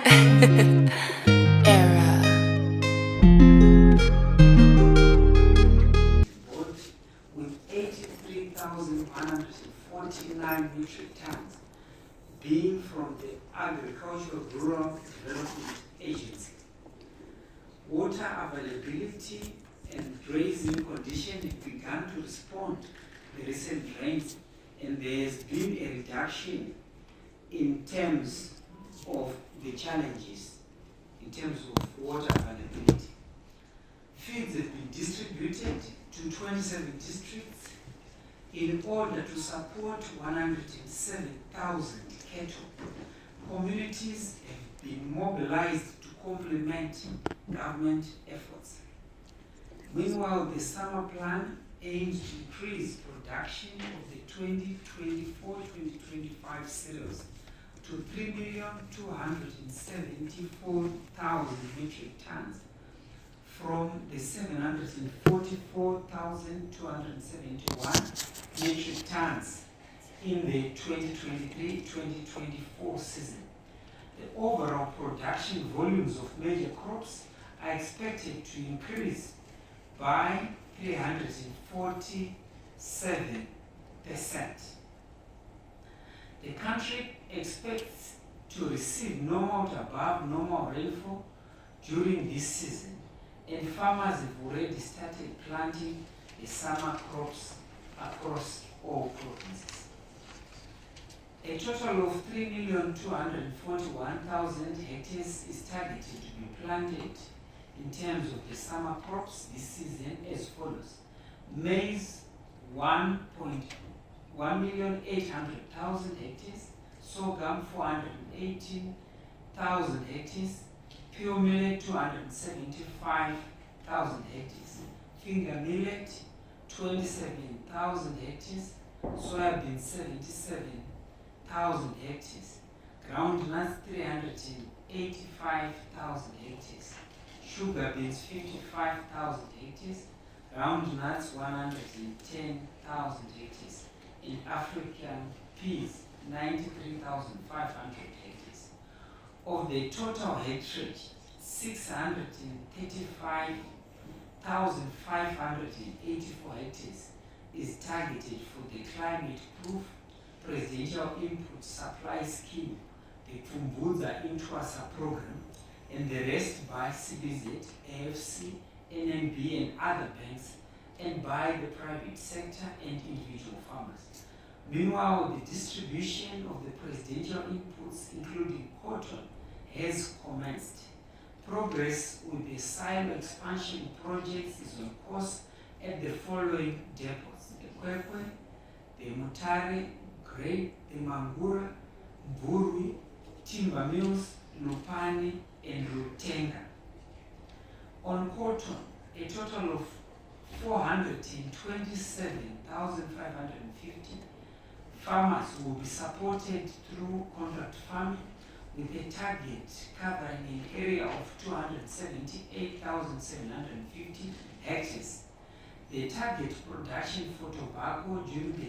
Era. With 83,149 metric tons being from the Agricultural Rural Development Agency. Water availability and grazing conditions have begun to respond to the recent rains, and there has been a reduction in terms of the challenges in terms of water availability. Feeds have been distributed to 27 districts in order to support 107,000 cattle. Communities have been mobilized to complement government efforts. Meanwhile, the summer plan aims to increase production of the 2024-2025 cereals to 3,274,000 metric tons from the 744,271 metric tons in the 2023-2024 season. The overall production volumes of major crops are expected to increase by 347%. The country expects to receive normal to above normal rainfall during this season, and farmers have already started planting the summer crops across all provinces. A total of 3,241,000 hectares is targeted to be planted in terms of the summer crops this season as follows: maize 1,800,000 hectares, sorghum 418,000 hectares, pure millet 275,000 hectares, finger millet 27,000 hectares, soybean 77,000 hectares, groundnuts 385,000 hectares, sugar beans 55,000 hectares, groundnuts 110,000 hectares, and African peas 93,500 hectares. Of the total hectarage, 635,584 hectares is targeted for the climate-proof presidential input supply scheme, the Pfumbuza Intwasa program, and the rest by CBZ, AFC, NMB, and other banks, and by the private sector and individual farmers. Meanwhile, the distribution of the presidential inputs, including cotton, has commenced. Progress with the silo expansion projects is on course at the following depots: the Kwekwe, the Mutare, Grey, the Mangura, Burwi, Timba Mills, Lupani, and Rutenga. On cotton, a total of 427,550 farmers will be supported through contract farming, with a target covering an area of 278,750 hectares. The target production for tobacco during the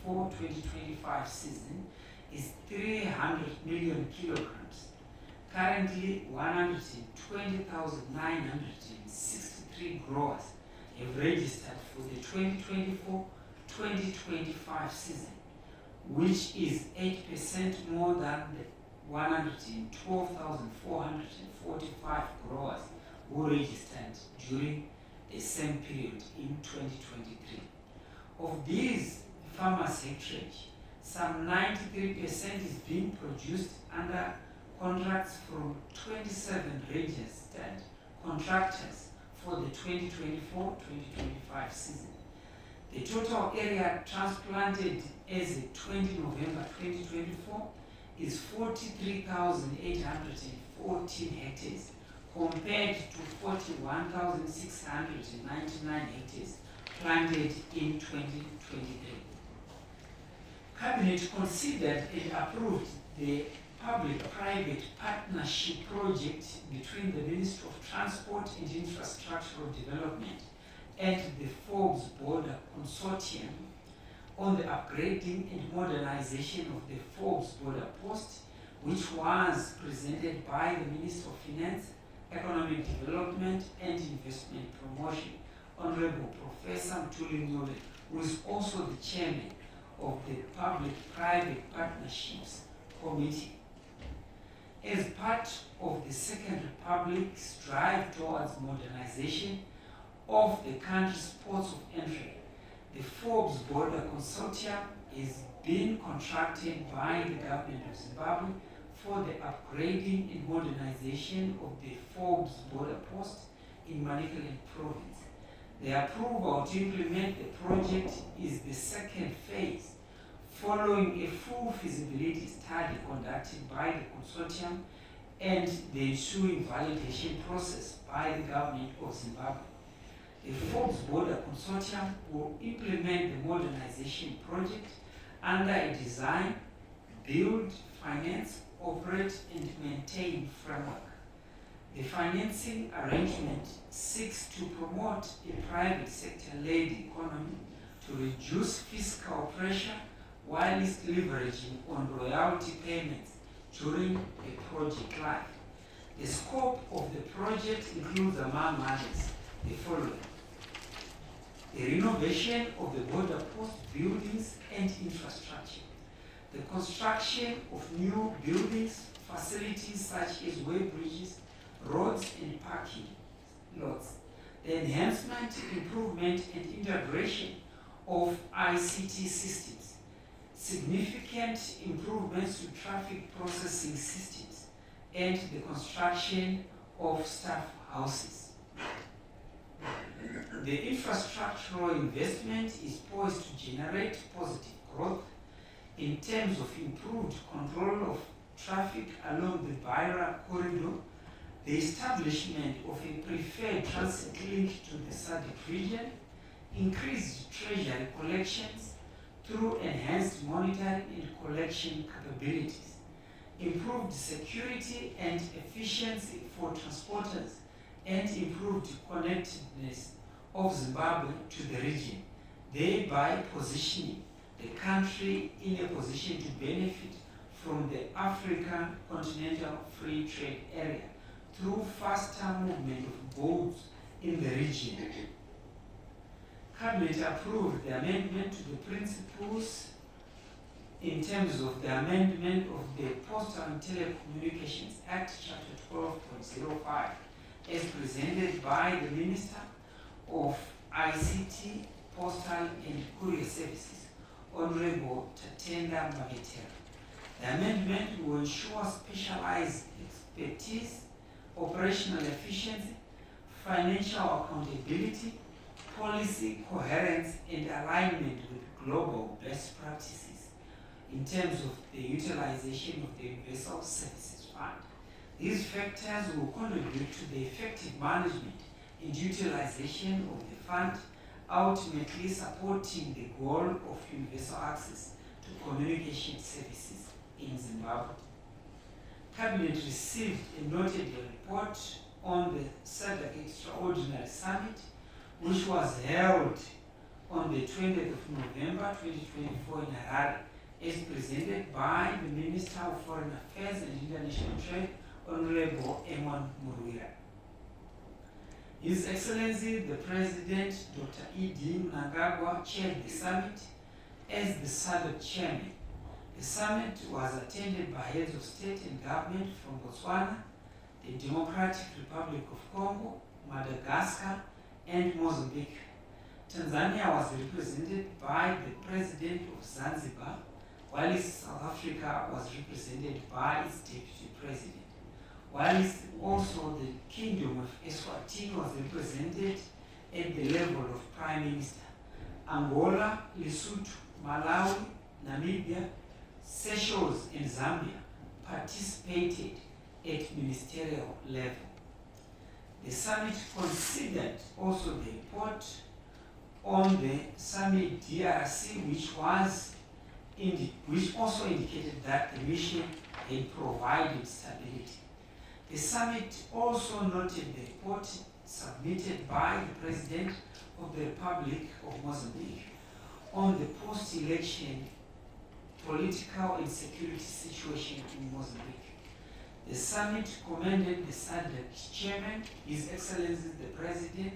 2024-2025 season is 300 million kilograms. Currently, 120,963 growers have registered for the 2024-2025 season, which is 8% more than the 112,445 growers who registered during the same period in 2023. Of these farmers' hectarage, some 93% is being produced under contracts from 27 registered contractors for the 2024-2025 season. The total area transplanted as of 20 November 2024 is 43,814 hectares compared to 41,699 hectares planted in 2023. Cabinet considered and approved the public-private partnership project between the Ministry of Transport and Infrastructural Development and the Forbes Border Consortium on the upgrading and modernization of the Forbes border post which was presented by the Minister of Finance, Economic Development and Investment Promotion, Honorable Professor Mtuli Nyole, who is also the chairman of the Public-Private Partnerships Committee. As part of the Second Republic's drive towards modernization of the country's ports of entry, the Forbes Border Consortium is being contracted by the government of Zimbabwe for the upgrading and modernization of the Forbes border post in Manicaland province. The approval to implement the project is the second phase, following a full feasibility study conducted by the consortium and the ensuing validation process by the government of Zimbabwe. The Forbes Border Consortium will implement the modernization project under a design, build, finance, operate, and maintain framework. The financing arrangement seeks to promote a private sector-led economy to reduce fiscal pressure while leveraging on royalty payments during the project life. The scope of the project includes, among others, the following: the renovation of the border post buildings and infrastructure, the construction of new buildings, facilities such as way bridges, roads and parking lots, the enhancement, improvement and integration of ICT systems, significant improvements to traffic processing systems, and the construction of staff houses. The infrastructural investment is poised to generate positive growth in terms of improved control of traffic along the Beira corridor, the establishment of a preferred transit link to the SADC region, increased treasury collections through enhanced monitoring and collection capabilities, improved security and efficiency for transporters, and improved connectedness of Zimbabwe to the region, thereby positioning the country in a position to benefit from the African Continental Free Trade Area through faster movement of goods in the region. Cabinet approved the amendment to the principles in terms of the amendment of the Postal and Telecommunications Act, Chapter 12.05, as presented by the Minister of ICT, Postal and Courier Services, Honorable Tatenda Mabetera. The amendment will ensure specialized expertise, operational efficiency, financial accountability, policy coherence, and alignment with global best practices in terms of the utilization of the Universal Services Fund. These factors will contribute to the effective management and utilization of the fund, ultimately supporting the goal of universal access to communication services in Zimbabwe. Cabinet received a notable report on the SADC Extraordinary Summit, which was held on the 20th of November 2024 in Harare, as presented by the Minister of Foreign Affairs and International Trade, Honorable Emon Murwira. His Excellency the President, Dr. E.D. Mnangagwa, chaired the summit as the SADC chairman. The summit was attended by heads of state and government from Botswana, the Democratic Republic of Congo, Madagascar, and Mozambique. Tanzania was represented by the President of Zanzibar, while South Africa was represented by its Deputy President, while also the Kingdom of Eswatini was represented at the level of Prime Minister. Angola, Lesotho, Malawi, Namibia, Seychelles, and Zambia participated at ministerial level. The summit considered also the report on the summit DRC, which also indicated that the mission had provided stability. The summit also noted the report submitted by the President of the Republic of Mozambique on the post-election political and security situation in Mozambique. The summit commended the SADC chairman, His Excellency the President,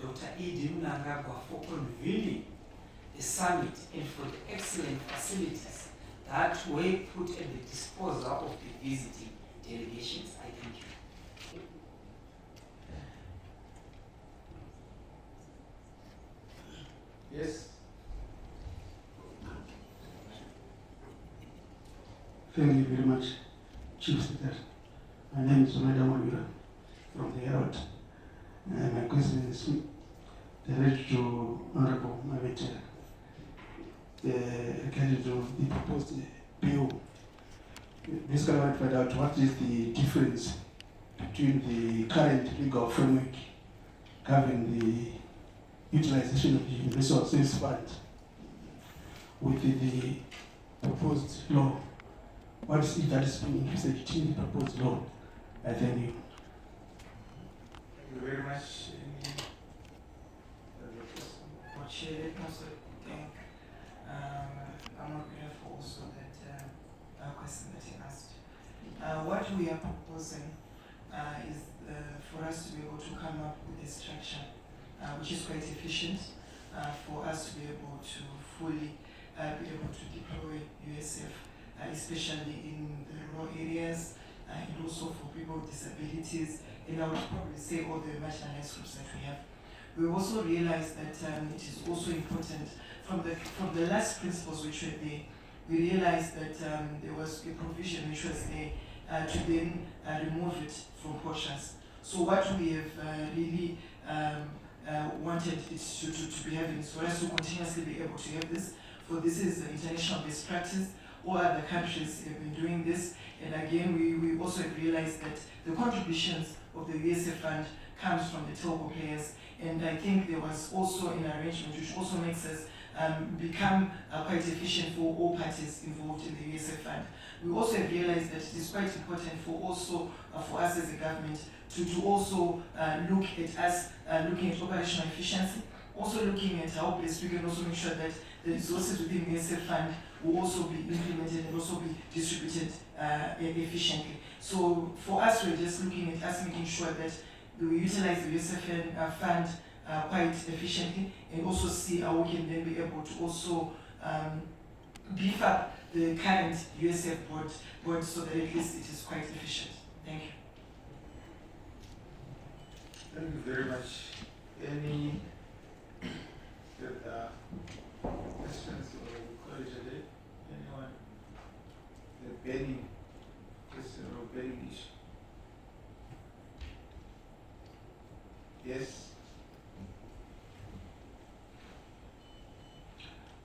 Dr. Idi Mnangagwa, for convening the summit and for the excellent facilities that were put at the disposal of the visiting delegations. I thank you. Yes. Thank you very much, Chief Secretary. My name is Beira from the Herald. My question is directed to Honorable Mavete. Related to the proposed bill. Basically, I want to find out what is the difference between the current legal framework governing the utilization of the Universal Service Fund with the proposed law. What is it that is being included in the proposed law? I thank you. Thank you very much. Chair, let me also thank Amaguna for also that question that he asked. What we are proposing is for us to be able to come up with a structure which is quite efficient for us to be able to fully be able to deploy USF, especially in the rural areas and also for people with disabilities, and I would probably say all the marginalized groups that we have. We also realized that it is also important from the last principles which were there. We realized that there was a provision which was there to then remove it from portions. So what we have really wanted is to be having is for us to continuously be able to have this. For this is international best practice. All other countries have been doing this, and again we also have realized that the contributions of the USF fund comes from the telco players. And I think there was also an arrangement which also makes us become quite efficient for all parties involved in the USF fund. We also have realized that it is quite important for also for us as a government to also look at us looking at operational efficiency, also looking at how best we can also make sure that the resources within the USF fund will also be implemented and also be distributed efficiently. So for us, we're just looking at us making sure that we utilize the USF fund quite efficiently, and also see how we can then be able to also beef up the current USF board so that at least it is quite efficient. Thank you. Thank you very much. Any questions or college today? Anyone? The burning question or burning issue? Yes.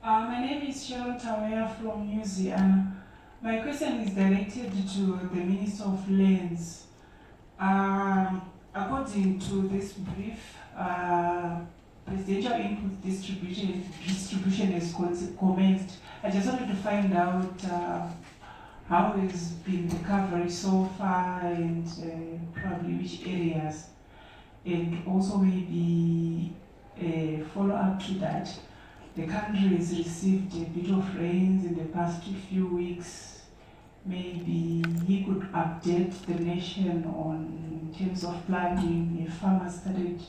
My name is Chabata from New Zealand. My question is directed to the Minister of Lands. According to this brief, presidential input distribution has commenced. I just wanted to find out how has been the coverage so far, and probably which areas, and also maybe a follow-up to that. The country has received a bit of rains in the past few weeks. Maybe he could update the nation on in terms of planting, if farmers started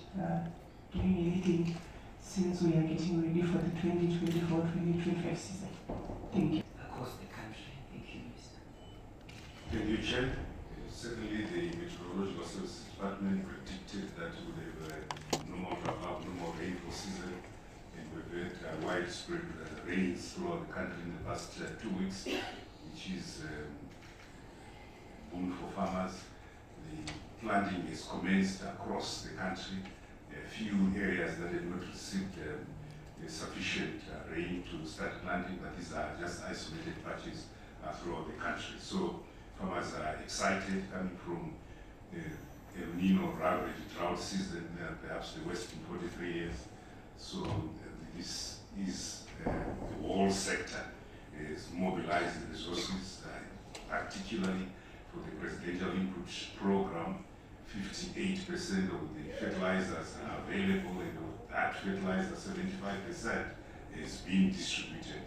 doing anything since we are getting ready for the 2024-2025 season. Thank you. Across the country. Thank you, Minister. Thank you, Chair. Certainly the Meteorological Services Department predicted that we would have normal rainfall season, and we've had widespread rains throughout the country in the past 2 weeks, which is boon for farmers. The planting is commenced across the country. A few areas that have not received sufficient rain to start planting, but these are just isolated patches throughout the country. So farmers are excited coming from El Nino ravaged drought season, perhaps the worst in 43 years. So this is the whole sector is mobilizing resources, particularly for the presidential input program. 58% of the fertilizers are available, and of that fertilizer, 75% is being distributed.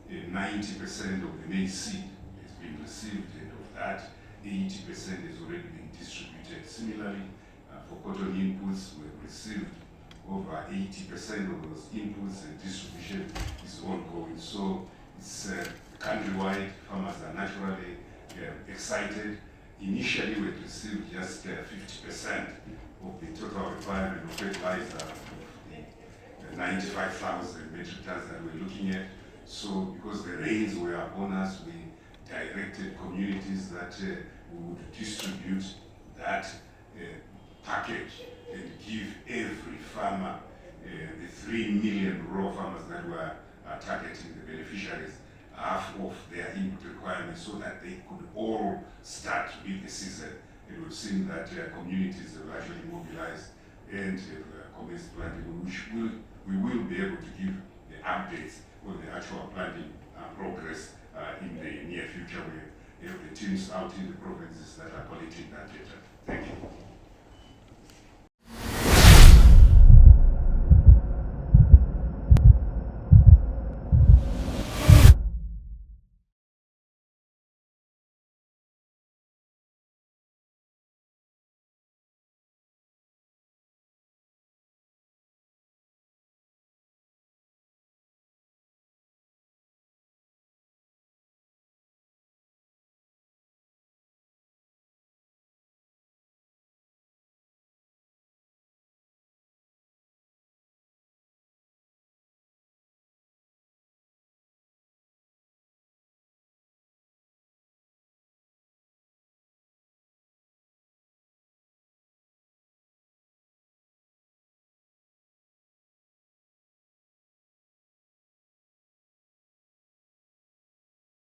90% of the maize seed has been received, and of that, 80% has already been distributed. Similarly, for cotton inputs, we have received over 80% of those inputs, and distribution is ongoing. So it's countrywide. Farmers are naturally excited. Initially, we had received just 50% of the total requirement of fertilizer of the 95,000 metric tons that we're looking at. So because the rains were upon us, we directed communities that we would distribute that package and give every farmer, the 3 million raw farmers that were targeting the beneficiaries, half of their input requirements so that they could all start with the season. And we've seen that communities have actually mobilized and have commenced planting, which we will be able to give the updates on the actual planting progress in the near future. We have the teams out in the provinces that are collecting that data. Thank you.